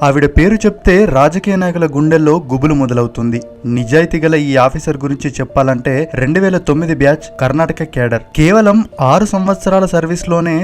ఆవిడ పేరు చెప్తే రాజకీయ నాయకుల గుండెల్లో గుబులు మొదలవుతుంది. నిజాయితీ గల ఈ ఆఫీసర్ గురించి చెప్పాలంటే 2009 బ్యాచ్ కర్ణాటక కేడర్. కేవలం 6 సంవత్సరాల సర్వీస్లోనే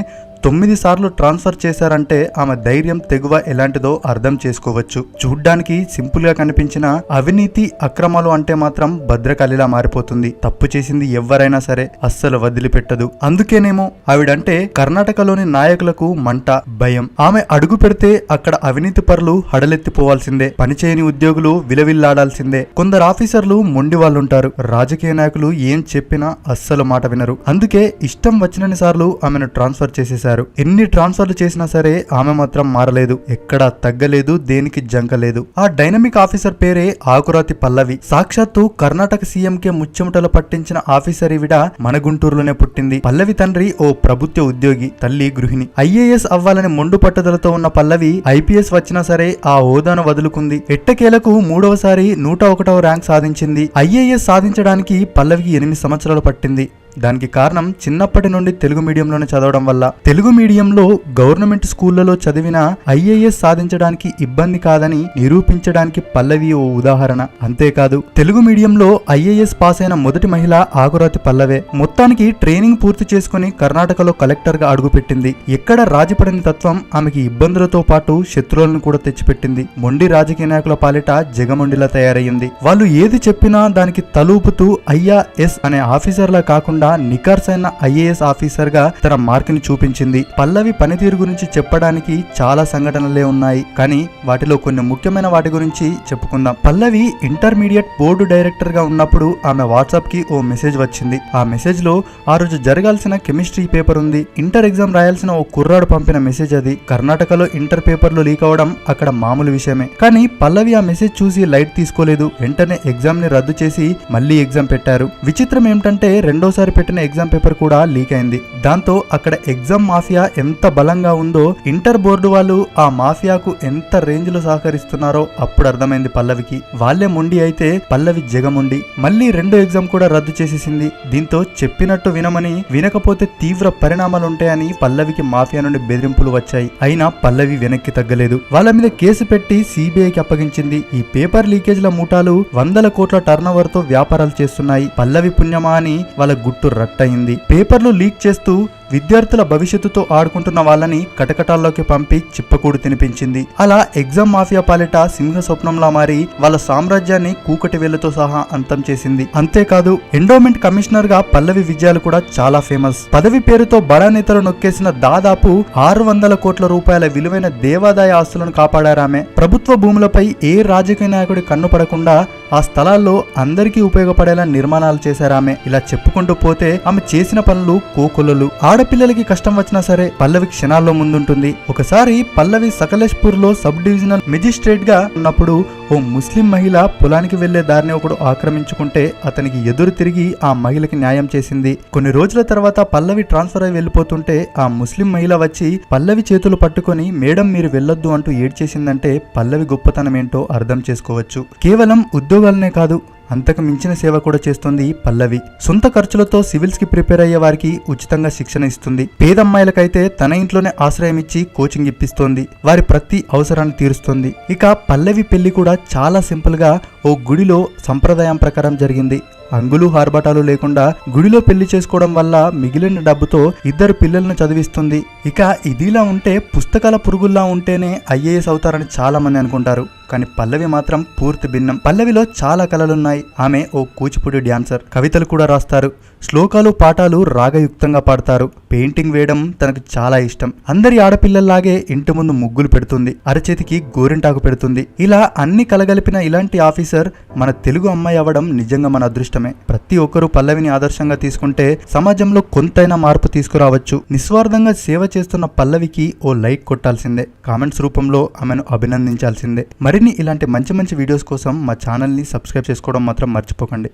9 సార్లు ట్రాన్స్ఫర్ చేశారంటే ఆమె ధైర్యం తెగువ ఎలాంటిదో అర్థం చేసుకోవచ్చు. చూడ్డానికి సింపుల్ గా కనిపించిన అవినీతి అక్రమాలు అంటే మాత్రం భద్రకాళిలా మారిపోతుంది. తప్పు చేసింది ఎవరైనా సరే అస్సలు వదిలిపెట్టదు. అందుకేనేమో ఆవిడంటే కర్ణాటకలోని నాయకులకు మంట, భయం. ఆమె అడుగు పెడితే అక్కడ అవినీతి పరులు హడలెత్తిపోవాల్సిందే, పనిచేయని ఉద్యోగులు విలవిల్లాడాల్సిందే. కొందరు ఆఫీసర్లు మొండి వాళ్ళుంటారు. రాజకీయ నాయకులు ఏం చెప్పినా అస్సలు మాట వినరు. అందుకే ఇష్టం వచ్చినన్ని సార్లు ఆమెను ట్రాన్స్ఫర్ చేసేశారు. ఎన్ని ట్రాన్స్ఫర్లు చేసినా సరే ఆమె మాత్రం మారలేదు, ఎక్కడా తగ్గలేదు, దేనికి జంకలేదు. ఆ డైనమిక్ ఆఫీసర్ పేరే ఆకురాతి పల్లవి. సాక్షాత్తు కర్ణాటక సీఎంకే ముచ్చెముటలు పట్టించిన ఆఫీసర్ ఈవిడ మన గుంటూరులోనే పుట్టింది. పల్లవి తండ్రి ఓ ప్రభుత్వ ఉద్యోగి, తల్లి గృహిణి. ఐఏఎస్ అవ్వాలని మొండు పట్టుదలతో ఉన్న పల్లవి ఐపీఎస్ వచ్చినా సరే ఆ హోదాను వదులుకుంది. ఎట్టకేలకు 3వసారి 101వ ర్యాంక్ సాధించింది. ఐఏఎస్ సాధించడానికి పల్లవికి 8 సంవత్సరాలు పట్టింది. దానికి కారణం చిన్నప్పటి నుండి తెలుగు మీడియంలోనే చదవడం వల్ల. తెలుగు మీడియంలో గవర్నమెంట్ స్కూళ్లలో చదివిన ఐఏఎస్ సాధించడానికి ఇబ్బంది కాదని నిరూపించడానికి పల్లవి ఓ ఉదాహరణ. అంతేకాదు తెలుగు మీడియంలో ఐఏఎస్ పాస్ అయిన మొదటి మహిళ ఆకురాతి పల్లవే. మొత్తానికి ట్రైనింగ్ పూర్తి చేసుకుని కర్ణాటకలో కలెక్టర్ గా అడుగుపెట్టింది. ఎక్కడ రాజీపడని తత్వం ఆమెకి ఇబ్బందులతో పాటు శత్రువులను కూడా తెచ్చిపెట్టింది. మొండి రాజకీయ నాయకుల పాలిట జగమొండిలా తయారయ్యింది. వాళ్ళు ఏది చెప్పినా దానికి తలూపుతూ ఐఏఎస్ అనే ఆఫీసర్లా కాకుండా నికార్సైన ఐఏఎస్ ఆఫీసర్ గా తన మార్కుని చూపించింది. పల్లవి పనితీరు గురించి చెప్పడానికి చాలా సంఘటనలే ఉన్నాయి, కానీ వాటిలో కొన్ని ముఖ్యమైన వాటి గురించి చెప్పుకుందాం. పల్లవి ఇంటర్మీడియట్ బోర్డు డైరెక్టర్ గా ఉన్నప్పుడు ఆమె వాట్సాప్ కి ఓ మెసేజ్ వచ్చింది. ఆ మెసేజ్ లో ఆ రోజు జరగాల్సిన కెమిస్ట్రీ పేపర్ ఉంది. ఇంటర్ ఎగ్జామ్ రాయాల్సిన ఓ కుర్రాడు పంపిన మెసేజ్ అది. కర్ణాటకలో ఇంటర్ పేపర్లు లీక్ అవడం అక్కడ మామూలు విషయమే. కానీ పల్లవి ఆ మెసేజ్ చూసి లైట్ తీసుకోలేదు. వెంటనే ఎగ్జామ్ ని రద్దు చేసి మళ్లీ ఎగ్జామ్ పెట్టారు. విచిత్రం ఏమిటంటే రెండోసారి పెట్టిన ఎగ్జామ్ పేపర్ కూడా లీక్ అయింది. దాంతో అక్కడ ఎగ్జామ్ మాఫియా ఎంత బలంగా ఉందో, ఇంటర్ బోర్డు వాళ్ళు ఆ మాఫియాకు ఎంత రేంజ్ లో సహకరిస్తున్నారో అప్పుడు అర్థమైంది పల్లవికి. వాళ్లే మొండి అయితే పల్లవి జగముండి. మళ్లీ రెండో ఎగ్జామ్ కూడా రద్దు చేసేసింది. దీంతో చెప్పినట్టు వినమని, వినకపోతే తీవ్ర పరిణామాలుంటాయని పల్లవికి మాఫియా నుండి బెదిరింపులు వచ్చాయి. అయినా పల్లవి వెనక్కి తగ్గలేదు. వాళ్ళ మీద కేసు పెట్టి సిబిఐకి అప్పగించింది. ఈ పేపర్ లీకేజ్ల ముఠాలు 100 కోట్ల టర్నోవర్ తో వ్యాపారాలు చేస్తున్నాయి. పల్లవి పుణ్యమా అని వాళ్ళ గుట్టు రట్టయింది. పేపర్లు లీక్ చేస్తూ విద్యార్థుల భవిష్యత్తుతో ఆడుకుంటున్న వాళ్ళని కటకటాల్లోకి పంపి చిప్పకూడు తినిపించింది. అలా ఎగ్జామ్ మాఫియా పాలిట సింహ స్వప్నంలా మారి వాళ్ళ సామ్రాజ్యాన్ని కూకటి వేళ్లతో సహా అంతం చేసింది. అంతేకాదు ఎండోమెంట్ కమిషనర్ గా పల్లవి విజయాలు కూడా చాలా ఫేమస్. పదవి పేరుతో బడా నేతలు నొక్కేసిన దాదాపు 600 కోట్ల రూపాయల విలువైన దేవాదాయ ఆస్తులను కాపాడారామె. ప్రభుత్వ భూములపై ఏ రాజకీయ నాయకుడి కన్ను పడకుండా ఆ స్థలాల్లో అందరికీ ఉపయోగపడేలా నిర్మాణాలు చేశారామె. ఇలా చెప్పుకుంటూ పోతే ఆమె చేసిన పనులు కోకొల్లలు. ఆడపిల్లలకి కష్టం వచ్చినా సరే పల్లవి క్షణాల్లో ముందుంటుంది. ఒకసారి పల్లవి సకలేష్పూర్ లో సబ్ డివిజనల్ మెజిస్ట్రేట్ గా ఉన్నప్పుడు ఓ ముస్లిం మహిళ పొలానికి వెళ్లే దారిని ఒకడు ఆక్రమించుకుంటే అతనికి ఎదురు తిరిగి ఆ మహిళకి న్యాయం చేసింది. కొన్ని రోజుల తర్వాత పల్లవి ట్రాన్స్ఫర్ అయి వెళ్లిపోతుంటే ఆ ముస్లిం మహిళ వచ్చి పల్లవి చేతులు పట్టుకొని మేడం మీరు వెళ్లొద్దు అంటూ ఏడ్చేసిందంటే పల్లవి గొప్పతనం ఏంటో అర్థం చేసుకోవచ్చు. కేవలం ఉద్యోగాలనే కాదు, అంతకు మించిన సేవ కూడా చేస్తుంది పల్లవి. సొంత ఖర్చులతో సివిల్స్ కి ప్రిపేర్ అయ్యే వారికి ఉచితంగా శిక్షణ ఇస్తుంది. పేదమ్మాయిలకైతే తన ఇంట్లోనే ఆశ్రయం ఇచ్చి కోచింగ్ ఇప్పిస్తోంది. వారి ప్రతి అవసరాన్ని తీరుస్తుంది. ఇక పల్లవి పెళ్లి కూడా చాలా సింపుల్ గా ఓ గుడిలో సంప్రదాయం ప్రకారం జరిగింది. అంగులు హార్బటాలు లేకుండా గుడిలో పెళ్లి చేసుకోవడం వల్ల మిగిలిన డబ్బుతో 2 పిల్లలను చదివిస్తుంది. ఇక ఇదిలా ఉంటే పుస్తకాల పురుగుల్లా ఉంటేనే ఐఏఎస్ అవుతారని చాలా మంది అనుకుంటారు. కానీ పల్లవి మాత్రం పూర్తి భిన్నం. పల్లవిలో చాలా కళలున్నాయి. ఆమె ఓ కూచిపూడి డాన్సర్, కవితలు కూడా రాస్తారు, శ్లోకాలు పాఠాలు రాగయుక్తంగా పాడతారు, పెయింటింగ్ వేయడం తనకు చాలా ఇష్టం. అందరి ఆడపిల్లల్లాగే ఇంటి ముందు ముగ్గులు పెడుతుంది, అరచేతికి గోరింటాకు పెడుతుంది. ఇలా అన్ని కలగలిపిన ఇలాంటి ఆఫీసర్ మన తెలుగు అమ్మాయి అవ్వడం నిజంగా మన అదృష్టమే. ప్రతి ఒక్కరూ పల్లవిని ఆదర్శంగా తీసుకుంటే సమాజంలో కొంతైనా మార్పు తీసుకురావచ్చు. నిస్వార్థంగా సేవ చేస్తున్న పల్లవికి ఓ లైక్ కొట్టాల్సిందే, కామెంట్స్ రూపంలో ఆమెను అభినందించాల్సిందే. మరిన్ని ఇలాంటి మంచి మంచి వీడియోస్ కోసం మా ఛానల్ని సబ్స్క్రైబ్ చేసుకోవడం మాత్రం మర్చిపోకండి.